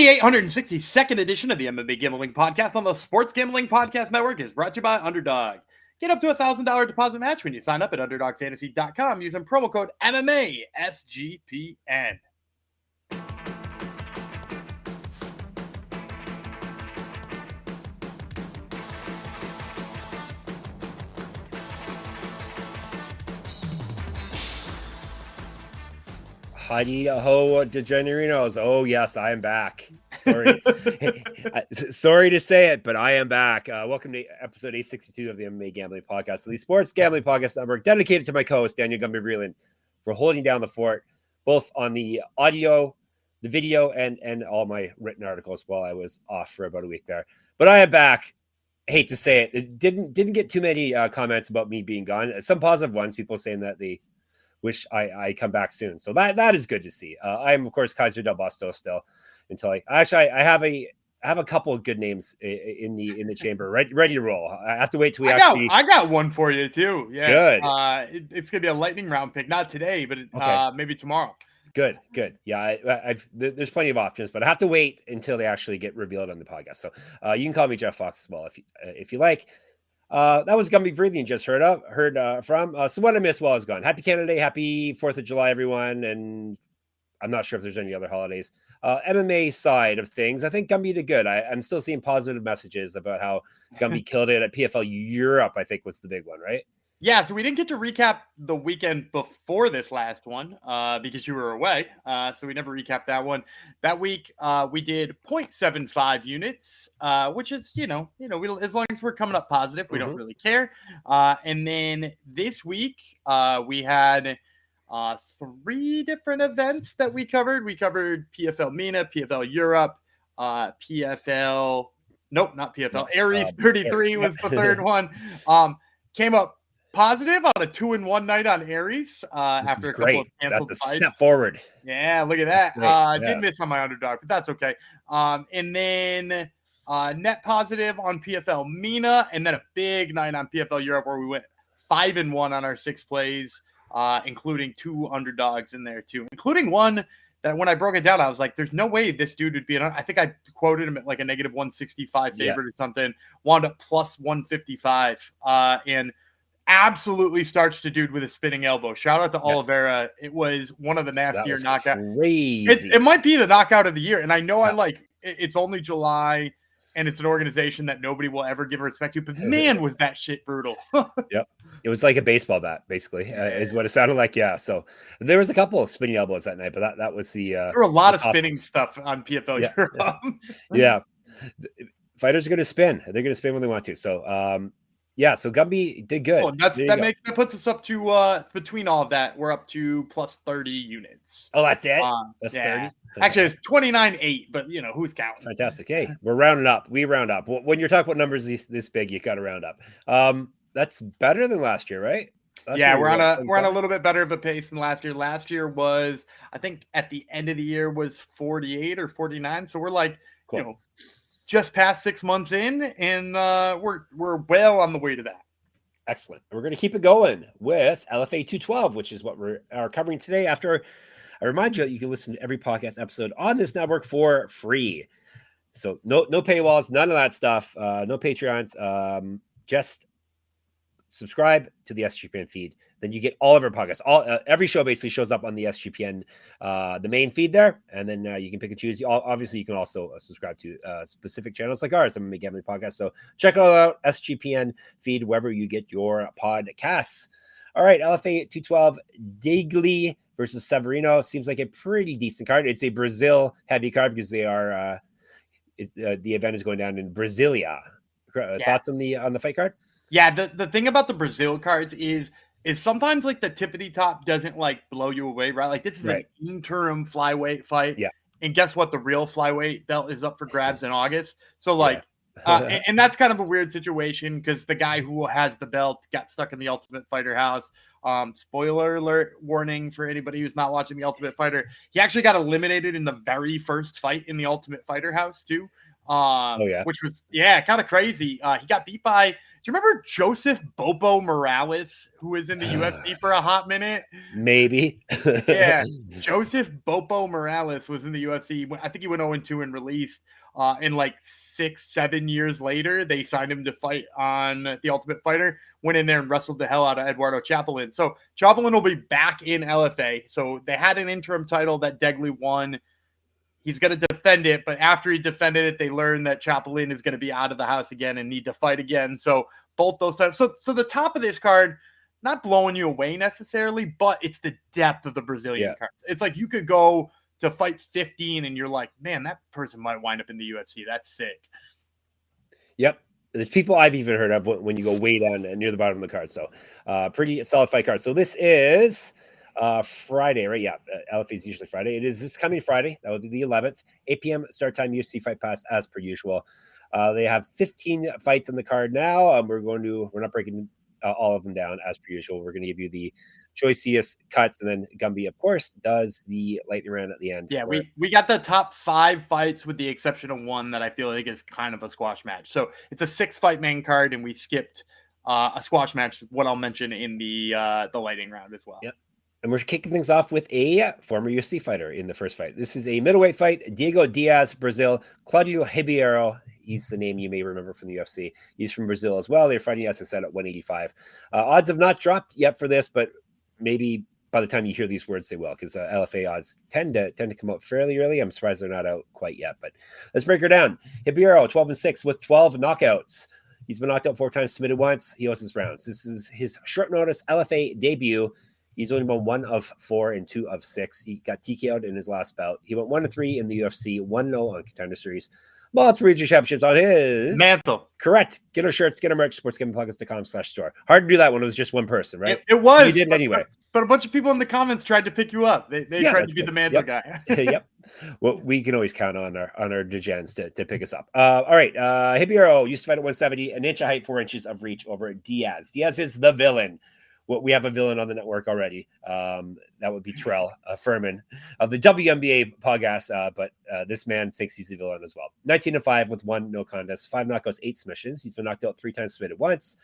The 862nd edition of the MMA Gambling Podcast on the Sports Gambling Podcast Network is brought to you by Underdog. Get up to a $1,000 deposit match when you sign up at UnderdogFantasy.com using promo code MMA SGPN. Heidi ho, degenerinos. Oh, yes, I am back. Sorry. Sorry to say it, but I am back. Welcome to episode 862 of the MMA Gambling Podcast, the Sports Gambling Podcast Network, dedicated to my co-host, Daniel Gumby Vreeland, for holding down the fort, both on the audio, the video, and all my written articles while I was off for about a week there. But I am back. I hate to say it. It didn't get too many comments about me being gone. Some positive ones, people saying that they wish I come back soon. So that is good to see. I am, of course, Kaiser Del Busto still until I have a couple of good names in the chamber ready to roll. I have to wait till I got one for you too. Yeah. Good. It's going to be a lightning round pick. Not today, but maybe tomorrow. Good. Yeah. There's plenty of options, but I have to wait until they actually get revealed on the podcast. So you can call me Jeff Fox as well if you like. That was Gumby Vreeland just heard from. So what I missed while I was gone. Happy Canada Day, happy 4th of July, everyone. And I'm not sure if there's any other holidays. MMA side of things, I think Gumby did good. I'm still seeing positive messages about how Gumby killed it at PFL Europe, I think was the big one, right? Yeah, so we didn't get to recap the weekend before this last one because you were away. So we never recapped that one. That week, we did 0.75 units, which is, we, as long as we're coming up positive, we don't really care. And then this week, we had 3 different events that we covered. We covered PFL MENA, PFL Europe, PFL. Nope, not PFL. Aries 33 was the third one. Came up positive on a 2-1 night on Aries after a couple of canceled fights. Step forward. Yeah, look at that. Did miss on my underdog, but that's okay. And then net positive on PFL MENA, and then a big night on PFL Europe where we went 5-1 on our 6 plays, including 2 underdogs in there too, including one that when I broke it down, I was like, there's no way this dude would be I think I quoted him at like a negative 165 favorite or something, wound up plus 155. And absolutely starched a dude with a spinning elbow. Shout out to Oliveira. It was one of the nastier knockouts. Crazy. It might be the knockout of the year. And I know it's only July and it's an organization that nobody will ever give respect to, but man, was that shit brutal. Yep. It was like a baseball bat, basically, is what it sounded like. Yeah. So there was a couple of spinning elbows that night, but that was the, there were a lot of spinning stuff on PFL Europe. Yeah. Fighters are going to spin. They're going to spin when they want to. So, yeah, so Gumby did good. Oh, that puts us up to between all of that, we're up to plus 30 units. Oh, that's it? That's 30? Actually, it's 29.8, but who's counting? Fantastic. Hey, we're rounding up. We round up. When you're talking about numbers this big, you got to round up. That's better than last year, right? We're on a little bit better of a pace than last year. Last year was, I think, at the end of the year was 48 or 49. So we're like, cool. Just past 6 months in, and we're well on the way to that. Excellent. We're going to keep it going with LFA 212, which is what we are covering today. After I remind you, you can listen to every podcast episode on this network for free. So no paywalls, none of that stuff. No Patreons. Just subscribe to the SGPN feed. Then you get all of our podcasts. Every show basically shows up on the SGPN, the main feed there, and then you can pick and choose. Obviously, you can also subscribe to specific channels like ours, MMA Gambling Podcast. So check it all out, SGPN feed, wherever you get your podcasts. All right, LFA 212, Degli versus Severino. Seems like a pretty decent card. It's a Brazil heavy card because they are the event is going down in Brasilia. Thoughts on the fight card? Yeah, the thing about the Brazil cards is sometimes like the tippity top doesn't like blow you away, right? Like this is an interim flyweight fight. Yeah. And guess what? The real flyweight belt is up for grabs in August. So like, and that's kind of a weird situation because the guy who has the belt got stuck in the Ultimate Fighter house. Spoiler alert warning for anybody who's not watching the Ultimate Fighter. He actually got eliminated in the very first fight in the Ultimate Fighter house too. Yeah. which was, kind of crazy. He got beat by, do you remember Joseph Bobo Morales, who was in the UFC for a hot minute? Maybe. Yeah, Joseph Bobo Morales was in the UFC. I think he went 0-2 and released. And like 6-7 years later, they signed him to fight on The Ultimate Fighter. Went in there and wrestled the hell out of Eduardo Chapelin. So Chapelin will be back in LFA. So they had an interim title that Degli won. He's going to defend it, but after he defended it, they learned that Chapelin is going to be out of the house again and need to fight again. So both those times. So the top of this card, not blowing you away necessarily, but it's the depth of the Brazilian cards. It's like you could go to fight 15 and you're like, man, that person might wind up in the UFC. That's sick. Yep. There's people I've even heard of when you go way down near the bottom of the card. So pretty solid fight card. So this is Friday, right? Yeah. LFA is usually Friday. It is this coming Friday. That would be the 11th, 8 p.m. start time, UFC Fight Pass as per usual. They have 15 fights on the card now. We're not breaking all of them down as per usual. We're going to give you the choicest cuts, and then Gumby, of course, does the lightning round at the end. Yeah, we got the top 5 fights with the exception of one that I feel like is kind of a squash match. So it's a 6-fight main card, and we skipped a squash match, what I'll mention in the lightning round as well. Yep. And we're kicking things off with a former UFC fighter in the first fight. This is a middleweight fight. Diego Diaz, Brazil. Claudio Ribeiro. He's the name you may remember from the UFC. He's from Brazil as well. They're fighting, as I said, at 185. Odds have not dropped yet for this, but maybe by the time you hear these words, they will, because LFA odds tend to come out fairly early. I'm surprised they're not out quite yet, but let's break her down. Ribeiro, 12-6 with 12 knockouts. He's been knocked out 4 times, submitted once. He owes his rounds. This is his short notice LFA debut. He's only won 1 of 4 and 2 of 6. He got TKO'd in his last bout. He went 1-3 in the UFC, 1-0 on Contender Series. Multiple region championships on his mantle. Correct. Get our shirts, get our merch, sportsgamblingpockets.com/store. Hard to do that when it was just one person, right? It was. We did it anyway. But a bunch of people in the comments tried to pick you up. They tried to be the mantle guy. Yep. Well, we can always count on our degens to pick us up. All right. Ribeiro used to fight at 170, an inch of height, 4 inches of reach over Diaz. Diaz is the villain. Well, we have a villain on the network already. That would be Terrell Furman of the WNBA podcast. But this man thinks he's a villain as well. 19-5 with 1 no contest, 5 knockouts, 8 submissions. He's been knocked out 3 times, submitted once.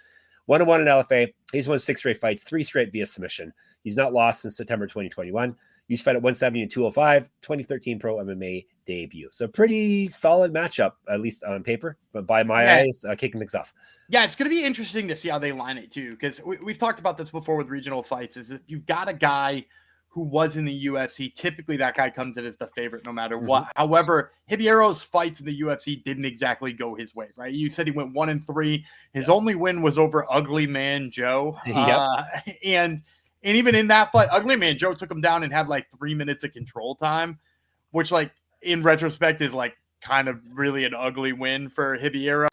1-1 in LFA. He's won 6 straight fights, 3 straight via submission. He's not lost since September 2021. Used to fight at 170 and 205, 2013 pro MMA debut. So pretty solid matchup, at least on paper, but by my eyes, kicking things off. Yeah, it's going to be interesting to see how they line it too, because we've talked about this before with regional fights, is that you've got a guy who was in the UFC. Typically, that guy comes in as the favorite no matter what. However, Ribeiro's fights in the UFC didn't exactly go his way, right? You said he went 1-3. His only win was over Ugly Man Joe. And even in that fight, Ugly Man Joe took him down and had like 3 minutes of control time, which like in retrospect is like kind of really an ugly win for Ribeiro.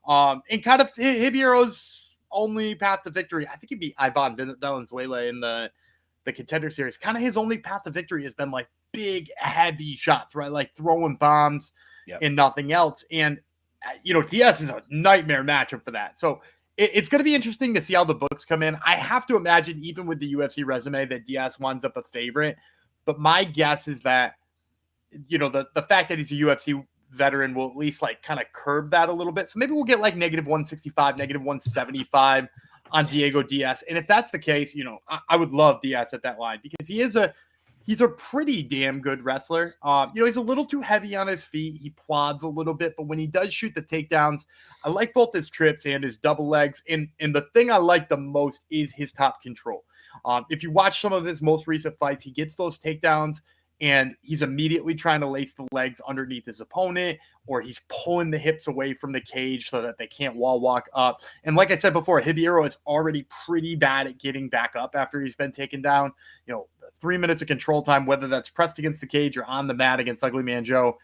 And kind of Ribeiro's only path to victory, I think he'd be Ivan Valenzuela in the Contender Series. Kind of his only path to victory has been like big, heavy shots, right? Like throwing bombs and nothing else. And, Diaz is a nightmare matchup for that. So it's going to be interesting to see how the books come in. I have to imagine, even with the UFC resume, that Diaz winds up a favorite. But my guess is that, the fact that he's a UFC veteran will at least like kind of curb that a little bit. So maybe we'll get like -165, -175 on Diego Diaz. And if that's the case, I would love Diaz at that line, because he's a pretty damn good wrestler. He's a little too heavy on his feet. He plods a little bit, but when he does shoot the takedowns, I like both his trips and his double legs. And the thing I like the most is his top control. If you watch some of his most recent fights, he gets those takedowns and he's immediately trying to lace the legs underneath his opponent, or he's pulling the hips away from the cage so that they can't wall walk up. And like I said before, Ribeiro is already pretty bad at getting back up after he's been taken down. 3 minutes of control time, whether that's pressed against the cage or on the mat against Ugly Man Joe,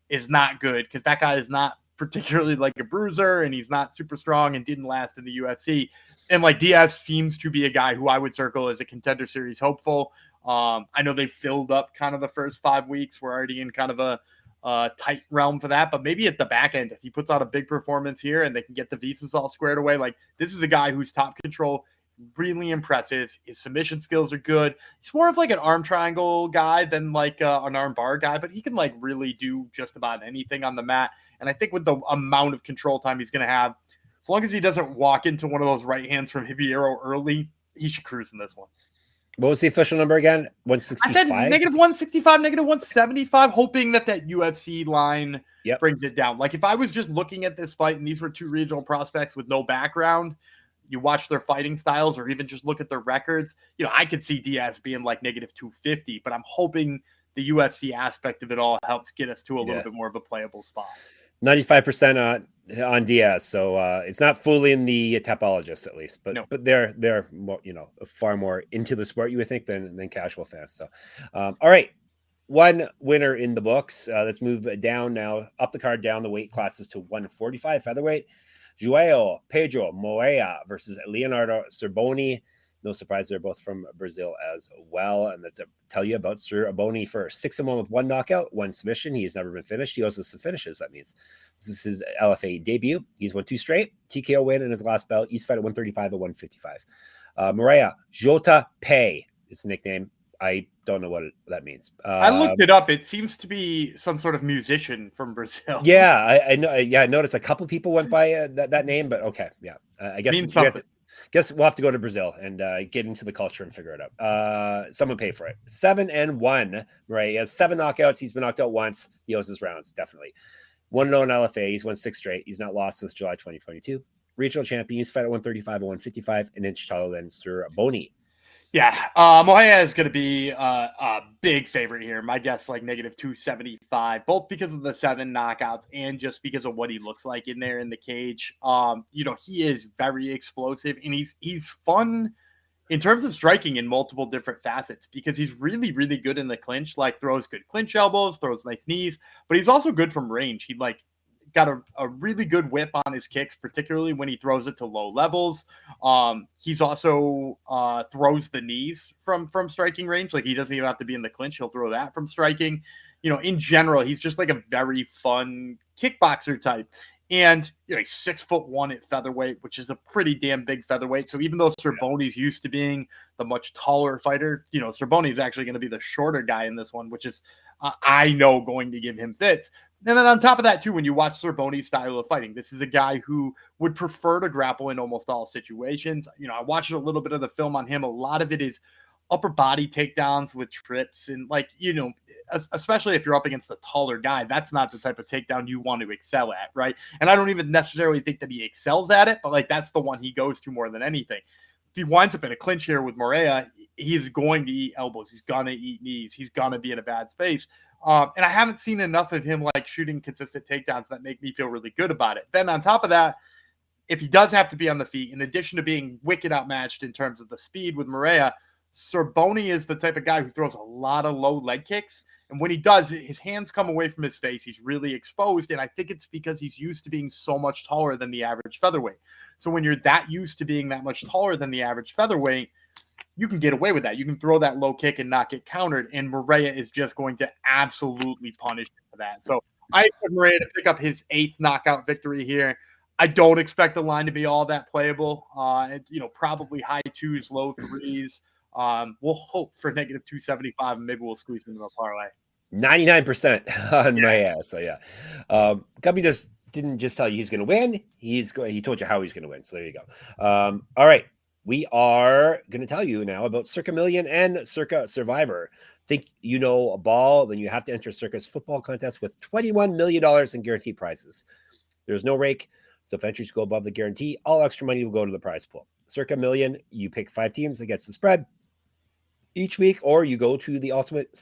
is not good, because that guy is not particularly like a bruiser, and he's not super strong and didn't last in the UFC. And like Diaz seems to be a guy who I would circle as a Contender Series hopeful. I know they filled up kind of the first 5 weeks. We're already in kind of a tight realm for that, but maybe at the back end, if he puts out a big performance here and they can get the visas all squared away, like this is a guy whose top control really impressive. His submission skills are good. He's more of like an arm triangle guy than like an arm bar guy, but he can like really do just about anything on the mat. And I think with the amount of control time he's going to have, as long as he doesn't walk into one of those right hands from Ribeiro early, he should cruise in this one. What was the official number again? 165? I said -165, -175, hoping that UFC line brings it down. Like if I was just looking at this fight and these were two regional prospects with no background, you watch their fighting styles or even just look at their records, I could see Diaz being like -250, but I'm hoping the UFC aspect of it all helps get us to a little bit more of a playable spot. 95% on Diaz, so it's not fooling the topologists at least, but they're more, far more into the sport, you would think, than casual fans. So all right, one winner in the books. Let's move down now, up the card, down the weight classes to 145 featherweight. João Pedro Moreira versus Leonardo Cerboni. No surprise, they're both from Brazil as well. And that's tell you about Cerboni first. 6-1 with 1 knockout, 1 submission. He's never been finished. He also has some finishes. That means this is his LFA debut. He's won 2 straight. TKO win in his last bout. He's fought at 135 and 155. Moreira Jota Pay is the nickname. I don't know what that means. I looked it up. It seems to be some sort of musician from Brazil. Yeah, I know. Yeah, I noticed a couple people went by that name, but okay. Yeah, I guess means something. Guess we'll have to go to Brazil and get into the culture and figure it out. Someone pay for it. 7-1. Right, he has 7 knockouts. He's been knocked out once. He owes his rounds, definitely. 1-0 in LFA. He's won 6 straight. He's not lost since July 2022. Regional champion. He's fought at 135 and 155, an inch taller than Cerboni. Yeah, Moreira is going to be a big favorite here. My guess, like -275, both because of the 7 knockouts and just because of what he looks like in there in the cage. He is very explosive and he's fun in terms of striking in multiple different facets because he's really, really good in the clinch. Like throws good clinch elbows, throws nice knees, but he's also good from range. He got a really good whip on his kicks, particularly when he throws it to low levels. He's also throws the knees from striking range. Like he doesn't even have to be in the clinch. He'll throw that from striking. In general, he's just like a very fun kickboxer type. And he's 6'1" at featherweight, which is a pretty damn big featherweight. So even though Cerboni's used to being the much taller fighter, Cerboni is actually going to be the shorter guy in this one, which is I know going to give him fits. And then on top of that, too, when you watch Cerboni's style of fighting, this is a guy who would prefer to grapple in almost all situations. I watched a little bit of the film on him. A lot of it is upper body takedowns with trips. And, especially if you're up against a taller guy, that's not the type of takedown you want to excel at, right? And I don't even necessarily think that he excels at it, but, that's the one he goes to more than anything. If he winds up in a clinch here with Moreira, he's going to eat elbows. He's going to eat knees. He's going to be in a bad space. And I haven't seen enough of him shooting consistent takedowns that make me feel really good about it. Then on top of that, if he does have to be on the feet, in addition to being wicked outmatched in terms of the speed with Moreira, Cerboni is the type of guy who throws a lot of low leg kicks. And when he does, his hands come away from his face. He's really exposed. And I think it's because he's used to being so much taller than the average featherweight. So when you're that used to being that much taller than the average featherweight, you can get away with that. You can throw that low kick and not get countered. And Moreira is just going to absolutely punish him for that. So I expect Moreira to pick up his 8th knockout victory here. I don't expect the line to be all that playable. Probably high 2s, low 3s. We'll hope for -275 and maybe we'll squeeze into a parlay. 99% on Moreira. So yeah. Gumby didn't just tell you he's going to win. He told you how he's going to win. So there you go. All right. We are going to tell you now about Circa Million and Circa Survivor. Think you know a ball, then you have to enter Circa's football contest with $21 million in guaranteed prizes. There's no rake, so if entries go above the guarantee, all extra money will go to the prize pool. Circa Million, you pick 5 teams against the spread each week, or you go to the ultimate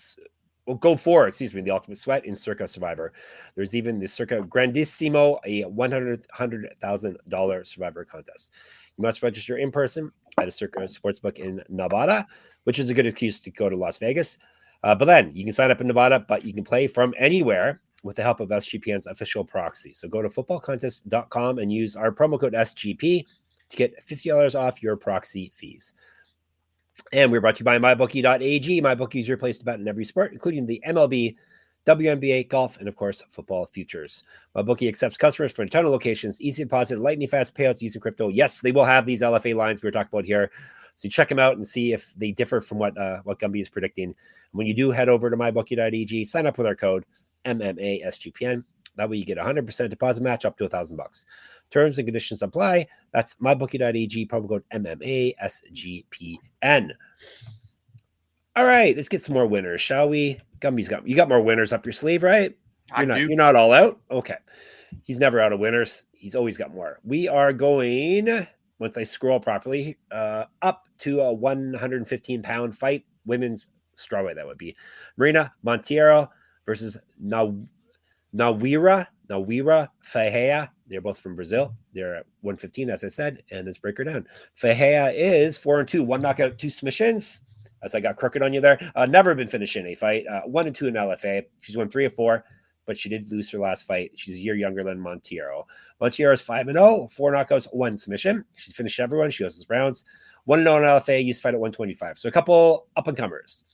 the ultimate sweat in Circa Survivor. There's even the Circa Grandissimo, a $100,000 Survivor contest. You must register in person at a Circa sportsbook in Nevada, which is a good excuse to go to Las Vegas. But then you can sign up in Nevada, but you can play from anywhere with the help of SGPN's official proxy. So go to footballcontest.com and use our promo code SGP to get $50 off your proxy fees. And we're brought to you by MyBookie.ag. MyBookie is your place to bet in every sport, including the MLB, WNBA, golf, and of course, football futures. MyBookie accepts customers for a ton of locations, easy deposit, lightning fast payouts using crypto. Yes, they will have these LFA lines we were talking about here. So you check them out and see if they differ from what Gumby is predicting. When you do head over to mybookie.ag, sign up with our code MMA SGPN. That way you get 100% deposit match up to $1,000. Terms and conditions apply. That's mybookie.ag, promo code MMA SGPN. All right, let's get some more winners, shall we? Gumby's got more winners up your sleeve, right? You're not all out? Okay. He's never out of winners. He's always got more. We are going, once I scroll properly, up to a 115-pound fight. Women's strawweight, that would be. Marina Monteiro versus Nawira Ferreira. They're both from Brazil. They're at 115, as I said. And let's break her down. Ferreira is 4-2, 1 knockout, 2 submissions. As I got crooked on you there. Never been finished in a fight. 1-2 in LFA. She's won 3 of 4, but she did lose her last fight. She's a year younger than Monteiro. Monteiro is 5-0, 4 knockouts, 1 submission. She's finished everyone. She goes rounds. 1-0 in LFA. Used to fight at 125. So a couple up and comers.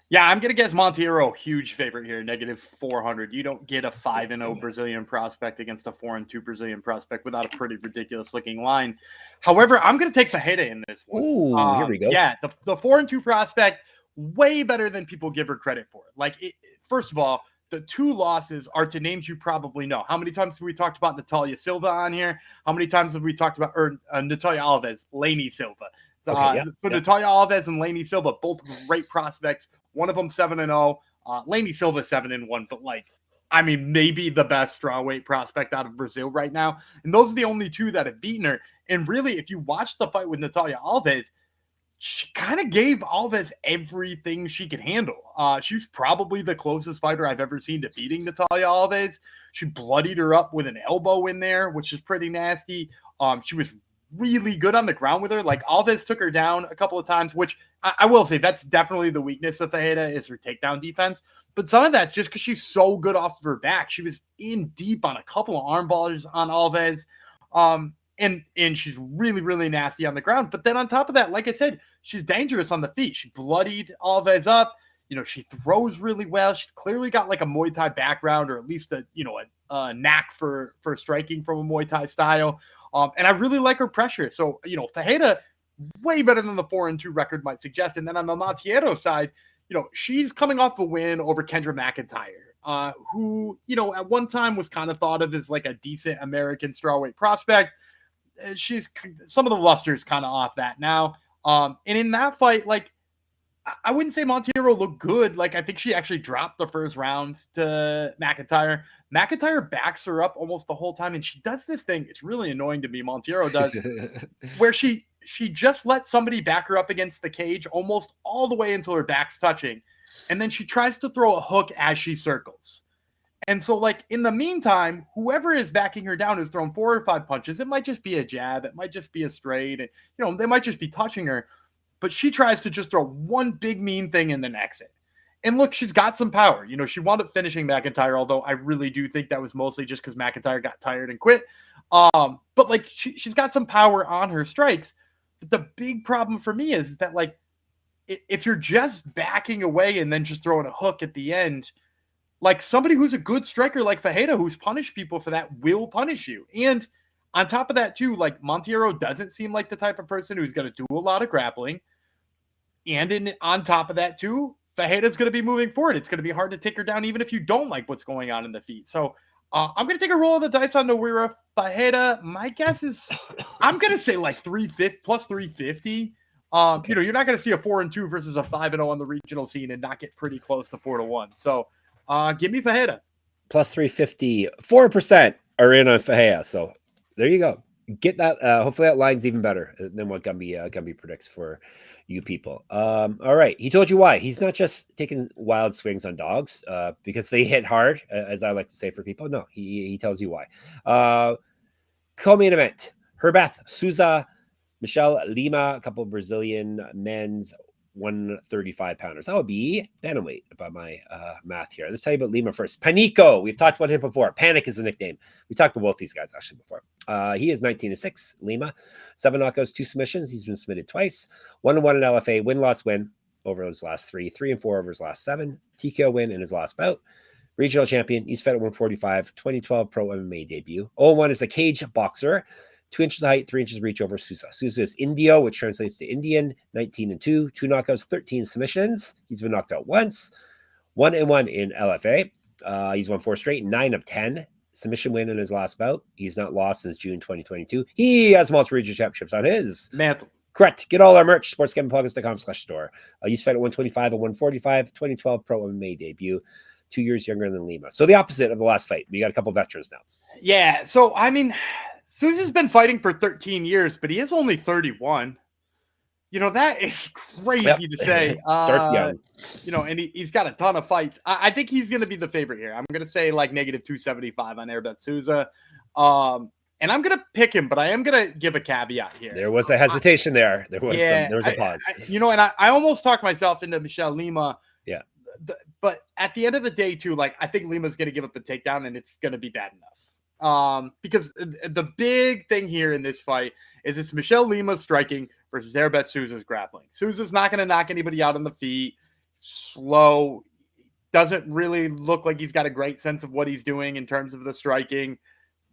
Yeah, I'm going to guess Monteiro, huge favorite here, -400. You don't get a 5-0 Brazilian prospect against a 4-2 Brazilian prospect without a pretty ridiculous-looking line. However, I'm going to take Ferreira in this one. Ooh, here we go. Yeah, the 4-2 prospect, way better than people give her credit for. First of all, the 2 losses are to names you probably know. How many times have we talked about Natalia Silva on here? How many times have we talked about Natalia Alves, Laney Silva? Natalia Alves and Laney Silva, both great prospects. One of them 7-0. Laney Silva 7-1, but maybe the best strawweight prospect out of Brazil right now. And those are the only 2 that have beaten her. And really, if you watch the fight with Natalia Alves, she kind of gave Alves everything she could handle. She was probably the closest fighter I've ever seen to beating Natalia Alves. She bloodied her up with an elbow in there, which is pretty nasty. She was really good on the ground with her. Alves took her down a couple of times, which I will say that's definitely the weakness of Ferreira is her takedown defense. But some of that's just because she's so good off of her back. She was in deep on a couple of arm ballers on Alves. And she's really, really nasty on the ground. But then on top of that, like I said, she's dangerous on the feet. She bloodied Alves up. She throws really well. She's clearly got a Muay Thai background, or at least a knack for striking from a Muay Thai style. And I really like her pressure. So, Ferreira, way better than the 4-2 record might suggest. And then on the Monteiro side, she's coming off a win over Kendra McIntyre, who, at one time was kind of thought of as a decent American strawweight prospect. She's some of the luster's kind of off that now. And in that fight, I wouldn't say Monteiro looked good. I think she actually dropped the first round to McIntyre. McIntyre backs her up almost the whole time, and she does this thing. It's really annoying to me. Monteiro does, where she just lets somebody back her up against the cage almost all the way until her back's touching, and then she tries to throw a hook as she circles. And so, in the meantime, whoever is backing her down has thrown 4 or 5 punches. It might just be a jab. It might just be a straight. And, they might just be touching her. But she tries to just throw one big mean thing and then exit. And look, she's got some power. She wound up finishing McIntyre, although I really do think that was mostly just because McIntyre got tired and quit. But she's got some power on her strikes. But the big problem for me is that if you're just backing away and then just throwing a hook at the end, somebody who's a good striker like Ferreira, who's punished people for that, will punish you. And on top of that too, Monteiro doesn't seem like the type of person who's going to do a lot of grappling. And on top of that too, Ferreira's going to be moving forward. It's going to be hard to take her down, even if you don't like what's going on in the feet. So I'm going to take a roll of the dice on Nawira Ferreira. My guess is I'm going to say 350 plus 350. You're not going to see a 4-2 versus a 5-0 on the regional scene and not get pretty close to 4-1. So give me Ferreira. Plus 350. 4% are in on Ferreira. So there you go. Get that. Hopefully that line's even better than what Gumby predicts for you people. All right. He told you why. He's not just taking wild swings on dogs because they hit hard, as I like to say for people. No, he tells you why. Co-main event. Herbeth, Sousa, Michel, Lima, a couple of Brazilian men's 135-pounders. That would be bantamweight by my math here. Let's tell you about Lima first. Panico. We've talked about him before. Panic is the nickname. We talked about both these guys actually before. He is 19-6. Lima, 7 knockouts, 2 submissions. He's been submitted twice. 1-1 in LFA. Win-loss win over his last 3. 3-4 over his last 7. TKO win in his last bout. regional champion. He's fed at 145, 2012 pro MMA debut. 0-1 is a cage boxer, 2 inches of height, 3 inches of reach over Sousa. Sousa is Indio, which translates to Indian, 19-2, 2 knockouts, 13 submissions. He's been knocked out once, 1-1 in LFA. He's won 4 straight, 9 of 10. Submission win in his last bout. He's not lost since June 2022. He has multiple regional championships on his mantle. Correct. Get all our merch, sportsgamblingpockets.com/store. He's fed at 125 and 145, 2012 pro MMA debut, 2 years younger than Lima. So the opposite of the last fight. We got a couple veterans now. Yeah. So, I mean, Sousa's been fighting for 13 years, but he is only 31. You know, that is crazy to say. Starts young. You know, and he's got a ton of fights. I think he's going to be the favorite here. I'm going to say like -275 on Herbeth Sousa. And I'm going to pick him, but I am going to give a caveat here. There was a hesitation there. There was a pause. You know, and I almost talked myself into Michel Lima. Yeah. But at the end of the day, too, like, I think Lima's going to give up a takedown, and it's going to be bad enough. Because the big thing here in this fight is it's Michel Lima striking versus Herbeth Sousa's grappling. Sousa's not going to knock anybody out on the feet. Slow. Doesn't really look like he's got a great sense of what he's doing in terms of the striking.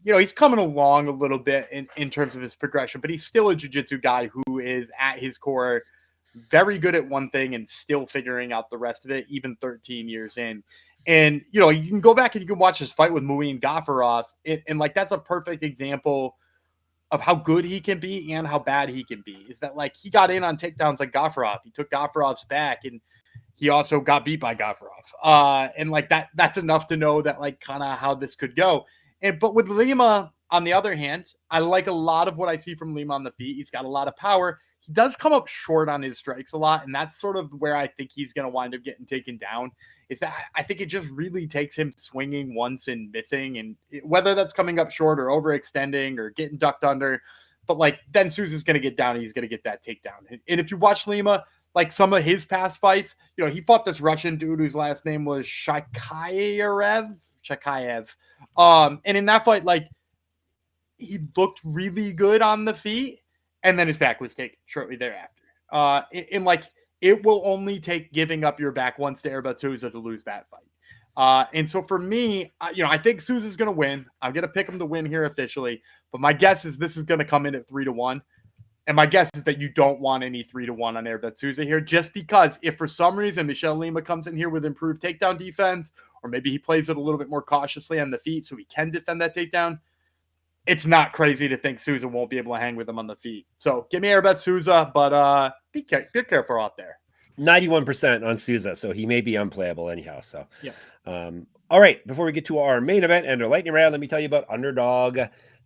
You know, he's coming along a little bit in terms of his progression, but he's still a jiu-jitsu guy who is at his core very good at one thing and still figuring out the rest of it, even 13 years in. And, you know, you can go back and you can watch his fight with Muin Gafurov, and like, that's a perfect example of how good he can be and how bad he can be. Is that, like, he got in on takedowns like Gafurov. He took Gafurov's back, and he also got beat by Gafurov. And like, that's enough to know that, like, kind of how this could go. But with Lima, on the other hand, I like a lot of what I see from Lima on the feet. He's got a lot of power. He does come up short on his strikes a lot, and that's sort of where I think he's going to wind up getting taken down. Is that I think it just really takes him swinging once and missing, and whether that's coming up short or overextending or getting ducked under. But, like, then Sousa's going to get down, and he's going to get that takedown. And if you watch Lima, like, some of his past fights, you know, he fought this Russian dude whose last name was Chakayev. And in that fight, like, he looked really good on the feet, and then his back was taken shortly thereafter. And like, it will only take giving up your back once to Herbeth Sousa to lose that fight. And so for me, you know, I think Sousa's going to win. I'm going to pick him to win here officially, but my guess is this is going to come in at 3-1. And my guess is that you don't want any 3-1 on Herbeth Sousa here, just because if for some reason Michel Lima comes in here with improved takedown defense, or maybe he plays it a little bit more cautiously on the feet so he can defend that takedown, it's not crazy to think Sousa won't be able to hang with him on the feet. So give me Herbeth Sousa, but be careful out there. 91% on Sousa, so he may be unplayable anyhow. So, yeah. All right, before we get to our main event and our lightning round, let me tell you about Underdog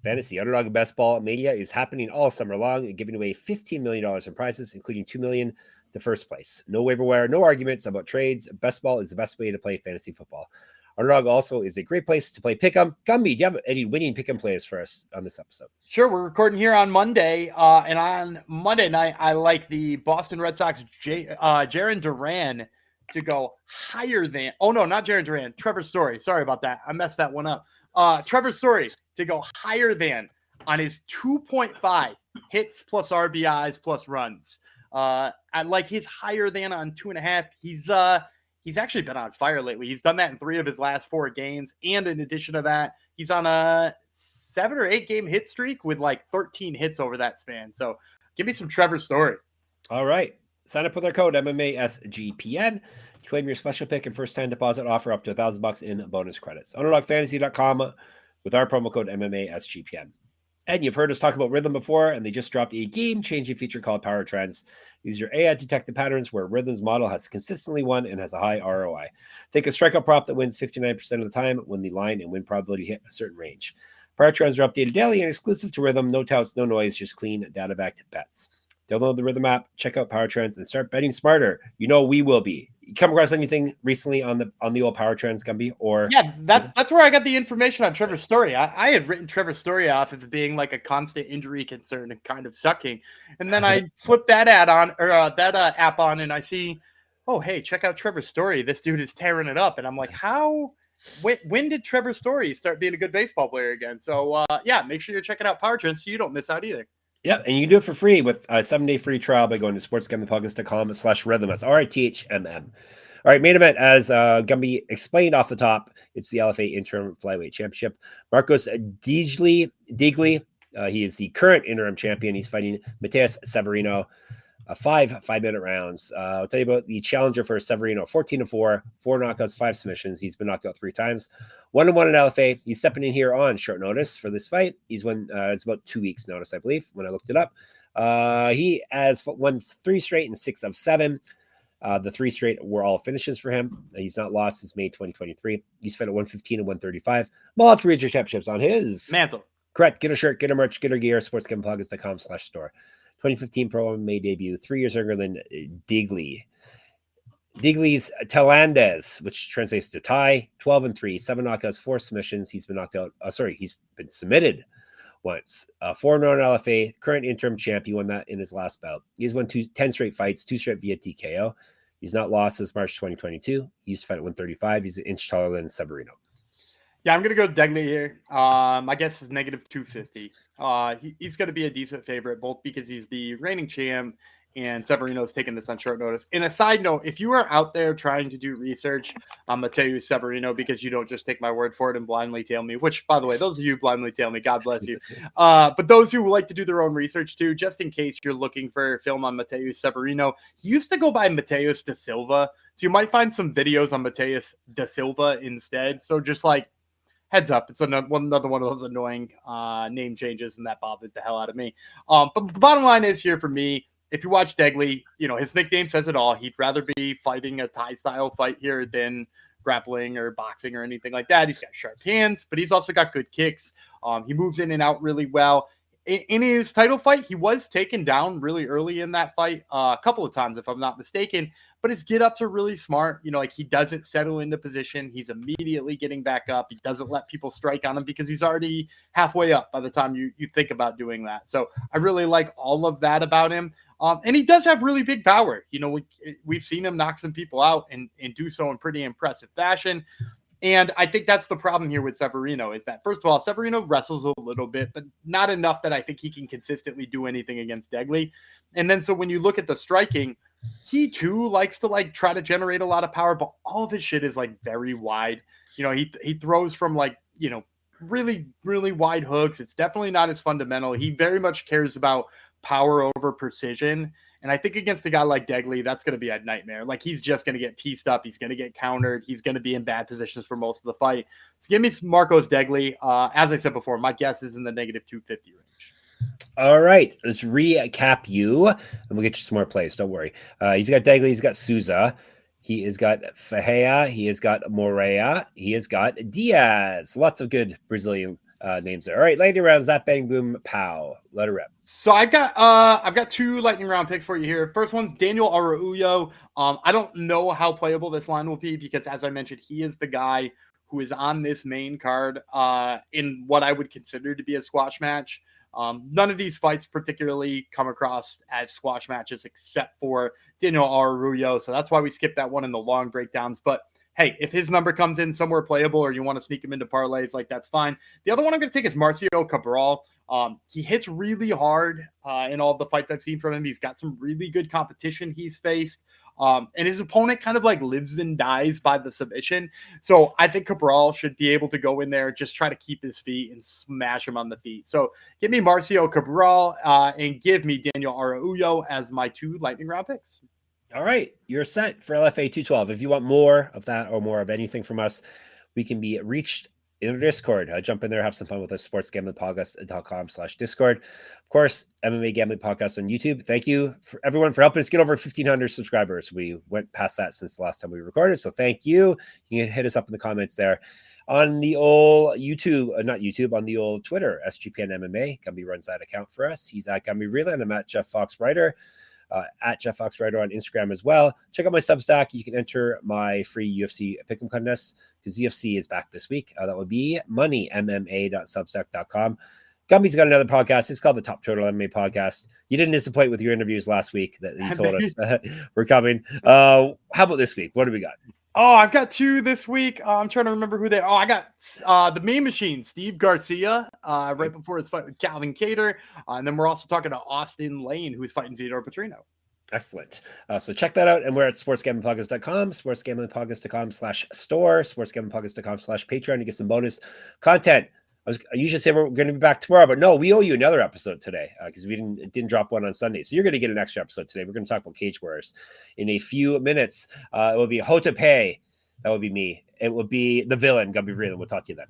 Fantasy. Underdog Best Ball Mania is happening all summer long, giving away $15 million in prizes, including $2 million to first place. No waiver wire, no arguments about trades. Best Ball is the best way to play fantasy football. Underdog also is a great place to play pick'em. Gumby, do you have any winning pick'em plays for us on this episode? Sure. We're recording here on Monday, and on Monday night, I like the Boston Red Sox Jarren Duran to go higher than. Oh no, not Jarren Duran. Trevor Story. Sorry about that. I messed that one up. Trevor Story to go higher than on his 2.5 hits plus RBIs plus runs. I like his higher than on 2.5. He's actually been on fire lately. He's done that in 3 of his last 4 games. And in addition to that, he's on a 7 or 8 game hit streak with like 13 hits over that span. So give me some Trevor Story. All right. Sign up with our code MMA SGPN. Claim your special pick and first time deposit offer up to $1,000 in bonus credits. UnderdogFantasy.com with our promo code MMA SGPN. And you've heard us talk about Rhythm before, and they just dropped a game-changing feature called Power Trends. These are AI detected patterns where Rhythm's model has consistently won and has a high ROI. Think a strikeout prop that wins 59% of the time when the line and win probability hit a certain range. Power Trends are updated daily and exclusive to Rhythm. No touts, no noise, just clean, data-backed bets. Download the Rhythm app, check out Power Trends, and start betting smarter. You know we will be. You come across anything recently on the old Power Trends, Gumby? Or yeah, that's where I got the information on Trevor Story. I had written Trevor Story off as being like a constant injury concern and kind of sucking, and then I flipped that app on, and I see, oh hey, check out Trevor Story. This dude is tearing it up, and I'm like, how? When did Trevor Story start being a good baseball player again? So yeah, make sure you're checking out Power Trends so you don't miss out either. Yep, and you can do it for free with a 7-day free trial by going to sportsgamblingpockets.com/rhythm. That's RITHMM. All right, main event, as Gumby explained off the top, it's the LFA Interim Flyweight Championship. Marcos Degli, he is the current interim champion. He's fighting Matheus Severino. 5-minute rounds. I'll tell you about the challenger for Severino. 14-4, 4 knockouts, 5 submissions. He's been knocked out 3 times. 1-1 in LFA. He's stepping in here on short notice for this fight. He's won. It's about 2 weeks notice, I believe, when I looked it up. He has won 3 straight and 6 of 7. The 3 straight were all finishes for him. He's not lost since May 2023. He's fought at 115 and 135. Multiple regional championships on his mantle. Correct. Get a shirt, get a merch, get a gear. sportsgamblingpockets.com/store. 2015 Pro MMA debut, 3 years younger than Degli. Degli's Talandes, which translates to tie, 12-3, 7 knockouts, 4 submissions. He's been knocked out. He's been submitted once. 4-0 LFA, current interim champ. He won that in his last bout. He's won 10 straight fights, 2 straight via TKO. He's not lost since March 2022. He used to fight at 135. He's an inch taller than Severino. Yeah, I'm going to go Degli here. My guess is -250. He's going to be a decent favorite, both because he's the reigning champ and Severino's taking this on short notice. And a side note, if you are out there trying to do research on Matheus Severino, because you don't just take my word for it and blindly tail me, which, by the way, those of you blindly tail me, God bless you. But those who like to do their own research too, just in case you're looking for film on Matheus Severino, he used to go by Matheus da Silva. So you might find some videos on Matheus da Silva instead. So just like, heads up, it's another one of those annoying name changes, and that bothered the hell out of me. But the bottom line is here for me, if you watch Degli, his nickname says it all. He'd rather be fighting a Thai-style fight here than grappling or boxing or anything like that. He's got sharp hands, but he's also got good kicks. He moves in and out really well. In his title fight, he was taken down really early in that fight, a couple of times, if I'm not mistaken. But his get-ups are really smart. He doesn't settle into position. He's immediately getting back up. He doesn't let people strike on him because he's already halfway up by the time you think about doing that. So I really like all of that about him. And he does have really big power. We've seen him knock some people out and do so in pretty impressive fashion. And I think that's the problem here with Severino is that, first of all, Severino wrestles a little bit, but not enough that I think he can consistently do anything against Degli. And then so when you look at the striking, he too likes to try to generate a lot of power, but all of his shit is very wide. He throws from really, really wide hooks. It's definitely not as fundamental. He very much cares about power over precision. And I think against a guy like Degli, that's going to be a nightmare. He's just going to get pieced up. He's going to get countered. He's going to be in bad positions for most of the fight. So give me Marcos Degli. As I said before, my guess is in the -250 range. All right, let's recap you, and we'll get you some more plays. Don't worry. He's got Degli. He's got Sousa. He has got Ferreira. He has got Moreira. He has got Diaz. Lots of good Brazilian names there. All right, lightning round. Zap, bang, boom, pow. Let it rip. So I've got 2 lightning round picks for you here. First one's Daniel Araujo. I don't know how playable this line will be because, as I mentioned, he is the guy who is on this main card in what I would consider to be a squash match. None of these fights particularly come across as squash matches except for Daniel Araujo. So that's why we skipped that one in the long breakdowns. But hey, if his number comes in somewhere playable or you want to sneak him into parlays, that's fine. The other one I'm going to take is Marcio Cabral. He hits really hard in all the fights I've seen from him. He's got some really good competition he's faced. And his opponent kind of lives and dies by the submission. So I think Cabral should be able to go in there, just try to keep his feet and smash him on the feet. So give me Marcio Cabral and give me Daniel Araujo as my 2 lightning round picks. All right, you're set for LFA 212. If you want more of that or more of anything from us, we can be reached in our Discord. Jump in there, have some fun with us. sportsgamblingpodcast.com/Discord. Of course, MMA Gambling Podcast on YouTube. Thank you for everyone for helping us get over 1,500 subscribers. We went past that since the last time we recorded, so thank you. You can hit us up in the comments there. On the old YouTube, not YouTube, on the old Twitter, SGPN MMA. Gumby runs that account for us. He's at Gumby Vreeland. I'm at Jeff Fox Writer. At Jeff Fox Writer on Instagram as well. Check out my Substack. You can enter my free UFC pick'em contest because UFC is back this week. That would be moneymma.substack.com. Gumby's got another podcast. It's called the Top Total MMA Podcast. You didn't disappoint with your interviews last week that you told us were coming. How about this week? What do we got? Oh, I've got 2 this week. I'm trying to remember who they are. Oh, I got the Main Machine, Steve Garcia, right before his fight with Calvin Kattar. And then we're also talking to Austin Lane, who's fighting Vitor Petrino. Excellent. So check that out. And we're at sportsgamblingpodcast.com, sportsgamblingpodcast.com/store, sportsgamblingpodcast.com/Patreon to get some bonus content. I usually say we're going to be back tomorrow, but no, we owe you another episode today because we didn't drop one on Sunday. So you're going to get an extra episode today. We're going to talk about Cage Warriors in a few minutes. It will be HOPENY. That will be me. It will be the villain, Gumby Vreeland. We'll talk to you then.